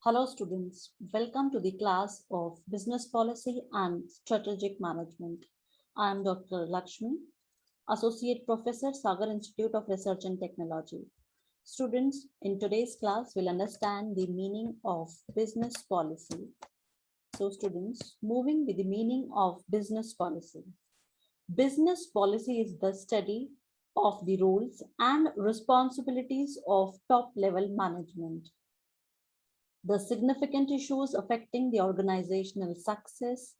Hello students, welcome to the class of Business Policy and Strategic Management. I am Dr. Lakshmi, Associate Professor, Sagar Institute of Research and Technology. Students, in today's class will understand the meaning of business policy. So students, moving with the meaning of business policy. Business policy is the study of the roles and responsibilities of top level management, the significant issues affecting the organizational success,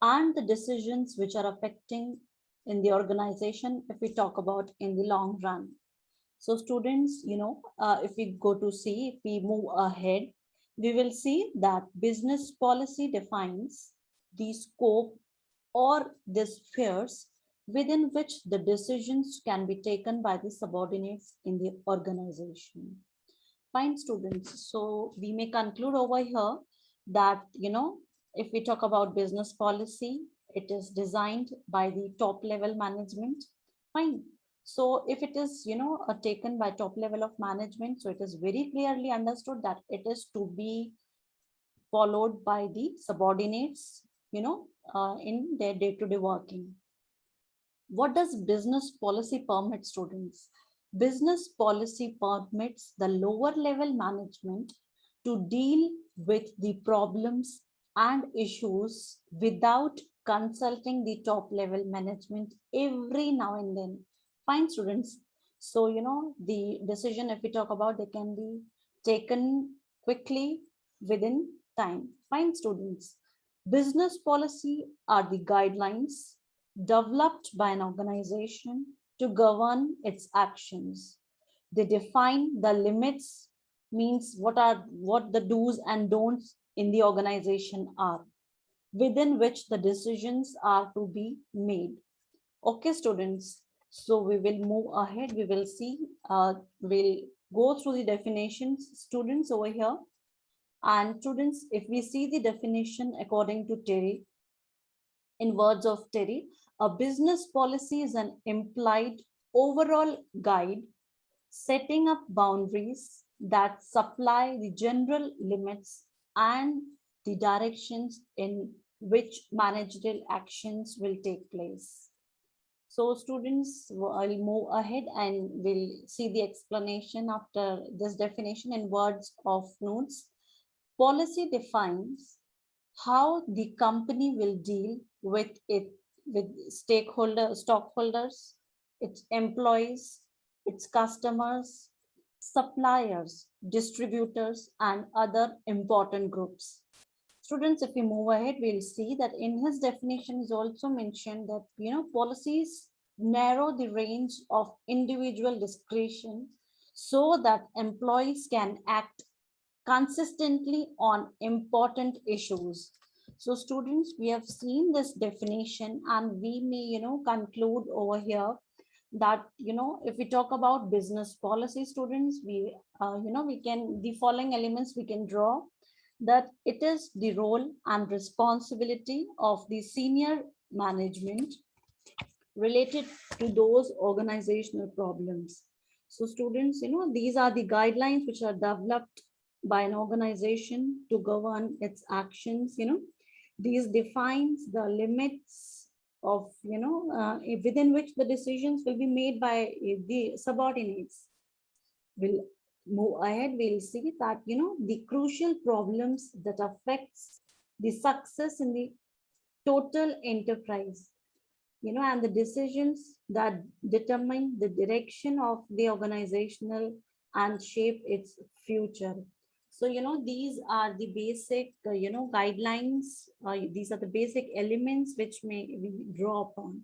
and the decisions which are affecting in the organization if we talk about in the long run. So students, if we go to see, if we move ahead, we will see that business policy defines the scope or the spheres within which the decisions can be taken by the subordinates in the organization. Fine, students. So we may conclude over here that, if we talk about business policy, it is designed by the top level management. Fine. So if it is, taken by top level of management, so it is very clearly understood that it is to be followed by the subordinates, in their day-to-day working. What does business policy permit, students? Business policy permits the lower level management to deal with the problems and issues without consulting the top level management every now and then. Fine, students. So, the decision, if we talk about, they can be taken quickly within time. Fine, students. Business policy are the guidelines developed by an organization to govern its actions. They define the limits, means what the do's and don'ts in the organization are, within which the decisions are to be made. Okay, students. So we will move ahead. We will see. We'll go through the definitions, students, over here. And students, if we see the definition according to Terry, in words of Terry, a business policy is an implied overall guide setting up boundaries that supply the general limits and the directions in which managerial actions will take place. So students, I'll move ahead and we'll see the explanation after this definition in words of notes. Policy defines how the company will deal with stockholders, its employees, its customers, suppliers, distributors, and other important groups. Students, if we move ahead, we'll see that in his definition is also mentioned that, policies narrow the range of individual discretion so that employees can act consistently on important issues. So students, we have seen this definition and we may, conclude over here that, if we talk about business policy, students, we can, the following elements we can draw, that it is the role and responsibility of the senior management related to those organizational problems. So students, these are the guidelines which are developed by an organization to govern its actions. These defines the limits of, within which the decisions will be made by the subordinates. We'll move ahead, we'll see that, the crucial problems that affects the success in the total enterprise, and the decisions that determine the direction of the organizational and shape its future. So, these are the basic, guidelines. These are the basic elements which may we draw upon.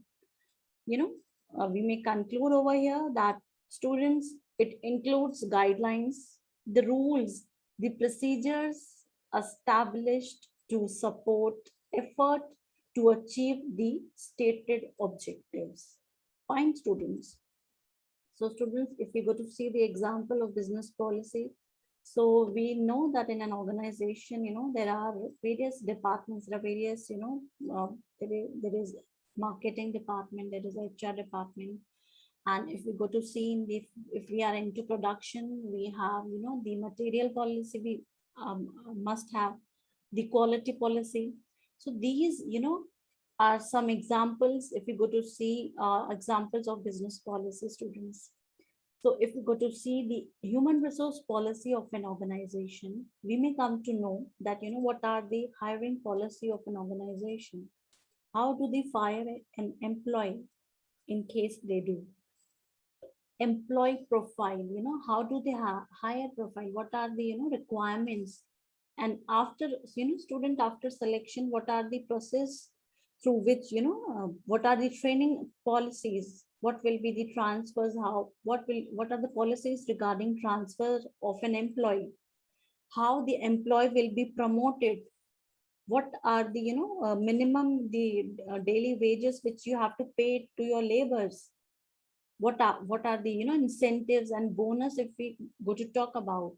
We may conclude over here that students, it includes guidelines, the rules, the procedures established to support effort to achieve the stated objectives. Fine, students. So students, if we go to see the example of business policy, so we know that in an organization, there are various departments, there are various, there is marketing department, there is HR department. And if we go to see in the, if we are into production, we have, the material policy, must have the quality policy. So these, are some examples. If you go to see examples of business policy, students. So if we go to see the human resource policy of an organization, we may come to know that, what are the hiring policy of an organization? How do they fire an employee in case they do? Employee profile, how do they hire profile? What are the, requirements? And after, student after selection, what are the process through which, what are the training policies? What will be the transfers? What are the policies regarding transfer of an employee? How the employee will be promoted? What are the, minimum, the daily wages which you have to pay to your laborers? What are the, incentives and bonus, if we go to talk about?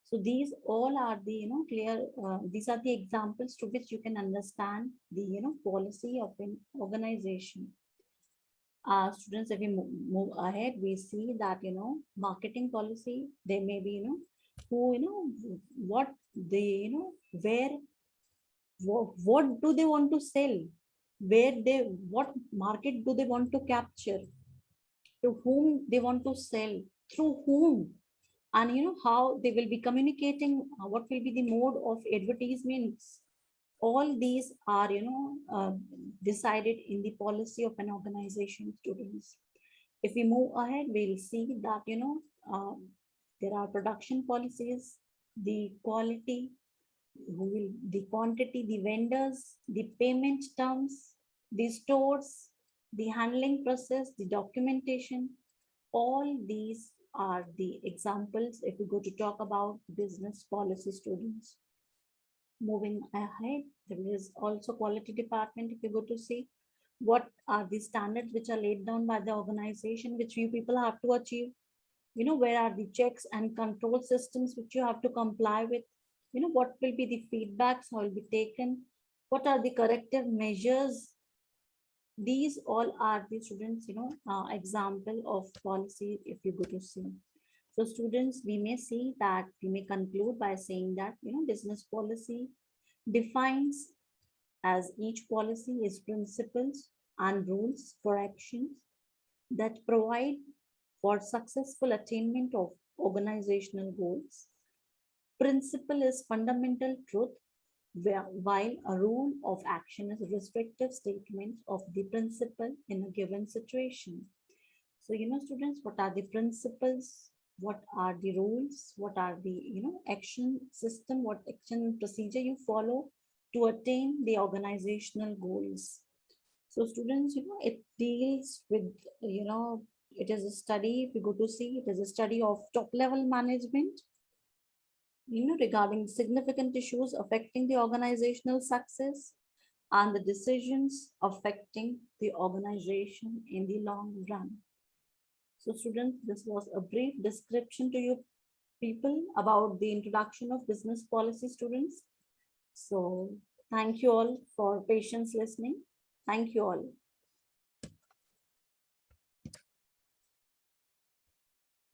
So these all are the, clear, these are the examples to which you can understand the, policy of an organization. Students, if we move ahead, we see that, marketing policy, there may be, who, what they, where, what do they want to sell? What market do they want to capture? To whom they want to sell? Through whom? And how they will be communicating, what will be the mode of advertisements? All these are, decided in the policy of an organization, students. If we move ahead, we'll see that, there are production policies, the quality, the quantity, the vendors, the payment terms, the stores, the handling process, the documentation. All these are the examples if we go to talk about business policy, students. Moving ahead, there is also quality department. If you go to see what are the standards which are laid down by the organization, which you people have to achieve, where are the checks and control systems which you have to comply with, what will be the feedbacks, how will be taken, what are the corrective measures? These all are the, students, example of policy if you go to see. So students, we may see that we may conclude by saying that, business policy defines, as each policy is principles and rules for actions that provide for successful attainment of organizational goals. Principle is fundamental truth, while a rule of action is a restrictive statement of the principle in a given situation. So, students, what are the principles? What are the rules? What are the, action system? What action procedure you follow to attain the organizational goals? So, students, it deals with, it is a study, if you go to see, it is a study of top level management, regarding significant issues affecting the organizational success and the decisions affecting the organization in the long run. So students, this was a brief description to you people about the introduction of business policy, students. So thank you all for patience listening. Thank you all.